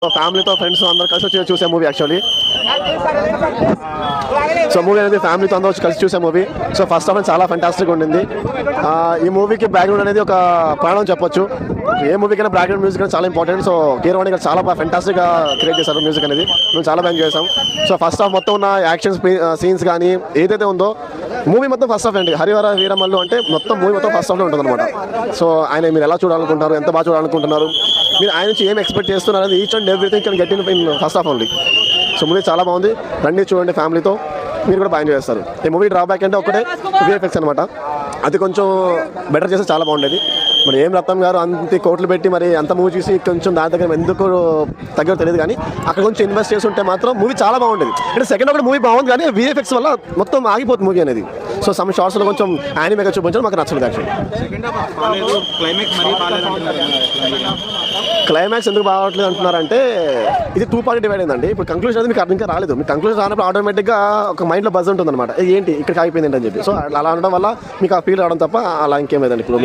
ఫ్యామిలీతో ఫ్రెండ్స్ అందరూ కలిసి వచ్చి చూసే మూవీ యాక్చువల్లీ. సో మూవీ అనేది ఫ్యామిలీతో అందరూ వచ్చి కలిసి చూసే movie. So first of all చాలా ఫెంటాస్టిక్ ఉండింది. ఈ మూవీకి బ్యాక్గ్రౌండ్ అనేది ఒక ప్రాణం చెప్పొచ్చు. ఏ మూవీకైనా బ్యాక్గ్రౌండ్ మ్యూజిక్ అనేది చాలా ఇంపార్టెంట్. సో కీరవాణి గారు చాలా బాగా ఫెంటాస్టిక్గా క్రియేట్ చేశారు మ్యూజిక్ అనేది. మేము చాలా బాగా చేసాం. సో ఫస్ట్ హాఫ్ మొత్తం ఉన్న యాక్షన్ సీన్స్ కానీ ఏదైతే ఉందో మూవీ మొత్తం ఫస్ట్ హాఫ్ అండి. హరిహర వీరమల్లు అంటే మొత్తం మూవీ మొత్తం ఫస్ట్ హాఫ్లో ఉంటుంది అనమాట. సో ఆయన మీరు ఎలా చూడాలనుకుంటున్నారు, ఎంత బాగా చూడాలనుకుంటున్నారు, మీరు ఆయన నుంచి ఏం ఎక్స్పెక్ట్ చేస్తున్నారు అనేది each and everything can get in first half only. So movie చాలా బాగుంది, రండి చూడండి ఫ్యామిలీతో, మీరు కూడా బాగా ఎంజాయ్ చేస్తారు. ఈ మూవీ డ్రాబ్యాక్ అంటే ఒకటే విఎఫ్ఎక్స్ అనమాట, అది కొంచెం బెటర్ చేస్తే చాలా బాగుండేది. మరి ఏం రత్నం గారు అంత కోట్లు పెట్టి మరి అంత మూవీ చూసి కొంచెం దాని దగ్గర ఎందుకు తగ్గో తెలియదు, కానీ అక్కడ కొంచెం ఇన్వెస్ట్ చేసి ఉంటే మాత్రం మూవీ చాలా బాగుండేది. అంటే సెకండ్ ఒకటి మూవీ బాగుంది, కానీ విఎఫ్ఎక్స్ వల్ల మొత్తం ఆగిపోతుంది మూవీ అనేది. సో సమ్ షార్ట్స్లో కొంచెం యానిమేగా చూపించడం మాకు నచ్చలేదు యాక్చువల్లీ. క్లైమాక్స్ ఎందుకు బాగట్లేదు అంటున్నారంటే ఇది 2 పార్ట్ డివైడ్ అయిందండి. ఇప్పుడు కంక్లూజన్ అనేది మీకు ఇంకా రాలేదు. మీకు కంక్లూజన్ రానప్పుడు ఆటోమేటిక్గా ఒక మైండ్లో బజ్ ఉంటుంది అనమాట, ఏంటి ఇక్కడికి ఆగిపోయింది అని చెప్పి. సో అలా అనడం వల్ల మీకు ఆ ఫీల్ రావడం తప్ప అలా ఇంకేం లేదండి. ఇప్పుడు